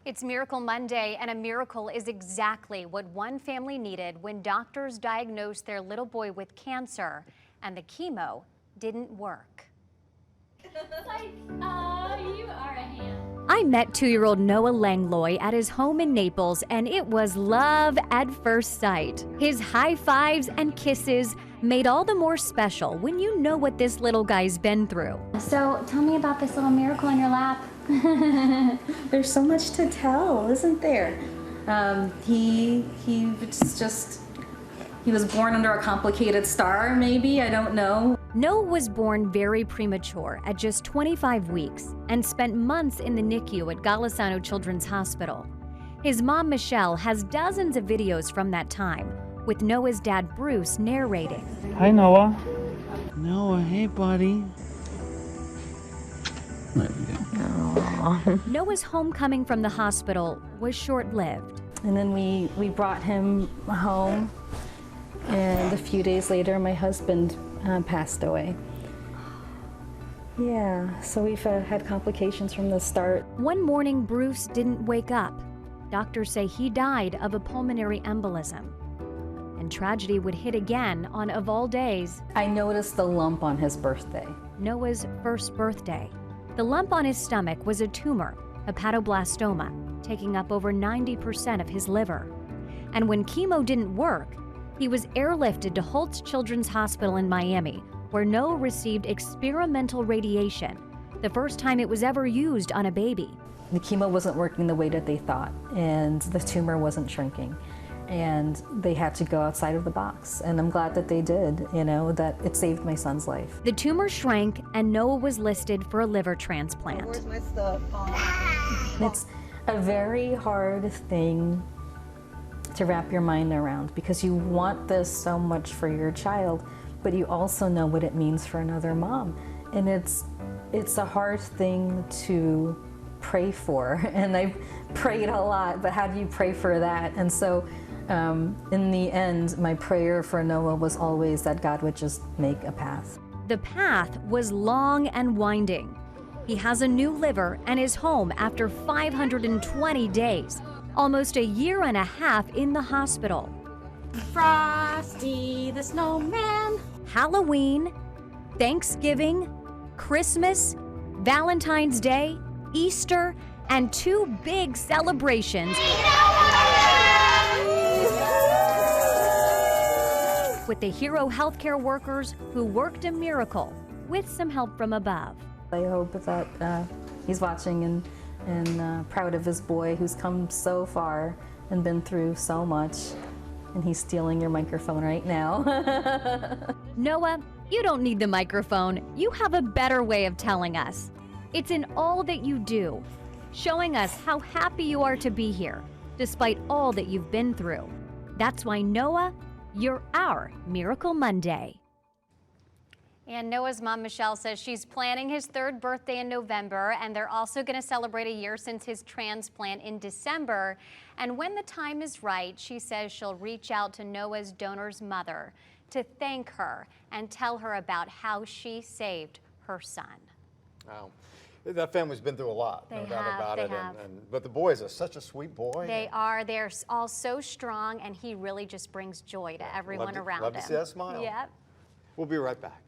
It's Miracle Monday, and a miracle is exactly what one family needed when doctors diagnosed their little boy with cancer, and the chemo didn't work. You are a ham. I met 2-year-old Noah Langlois at his home in Naples, and it was love at first sight. His high fives and kisses made all the more special when you know what this little guy's been through. So tell me about this little miracle in your lap. There's so much to tell, isn't there? He was born under a complicated star, maybe, I don't know. Noah was born very premature at just 25 weeks and spent months in the NICU at Golisano Children's Hospital. His mom, Michelle, has dozens of videos from that time, with Noah's dad, Bruce, narrating. Hi, Noah. Noah, hey, buddy. Noah's homecoming from the hospital was short-lived. And then we brought him home, and a few days later, my husband passed away. Yeah, so we've had complications from the start. One morning, Bruce didn't wake up. Doctors say he died of a pulmonary embolism. And tragedy would hit again on, of all days, I noticed the lump on his birthday. Noah's first birthday. The lump on his stomach was a tumor, hepatoblastoma, taking up over 90% of his liver. And when chemo didn't work, he was airlifted to Holtz Children's Hospital in Miami, where Noah received experimental radiation, the first time it was ever used on a baby. The chemo wasn't working the way that they thought, and the tumor wasn't shrinking. And they had to go outside of the box. And I'm glad that they did, that it saved my son's life. The tumor shrank, and Noah was listed for a liver transplant. Where's my stuff? It's a very hard thing to wrap your mind around, because you want this so much for your child, but you also know what it means for another mom. And it's a hard thing to pray for, and I've prayed a lot, but how do you pray for that? And so in the end, my prayer for Noah was always that God would just make a path. The path was long and winding. He has a new liver and is home after 520 days, almost a year and a half in the hospital. Frosty the Snowman. Halloween, Thanksgiving, Christmas, Valentine's Day, Easter, and 2 big celebrations with the hero healthcare workers who worked a miracle with some help from above. I hope that he's watching and proud of his boy who's come so far and been through so much, and he's stealing your microphone right now. Noah, you don't need the microphone. You have a better way of telling us. It's in all that you do, showing us how happy you are to be here, despite all that you've been through. That's why, Noah, you're our Miracle Monday. And Noah's mom, Michelle, says she's planning his 3rd birthday in November, and they're also going to celebrate a year since his transplant in December. And when the time is right, she says she'll reach out to Noah's donor's mother to thank her and tell her about how she saved her son. Wow. That family's been through a lot, no doubt about it. But the boy is such a sweet boy. They are. They're all so strong, and he really just brings joy to everyone around him. Love to see that smile. Yep. We'll be right back.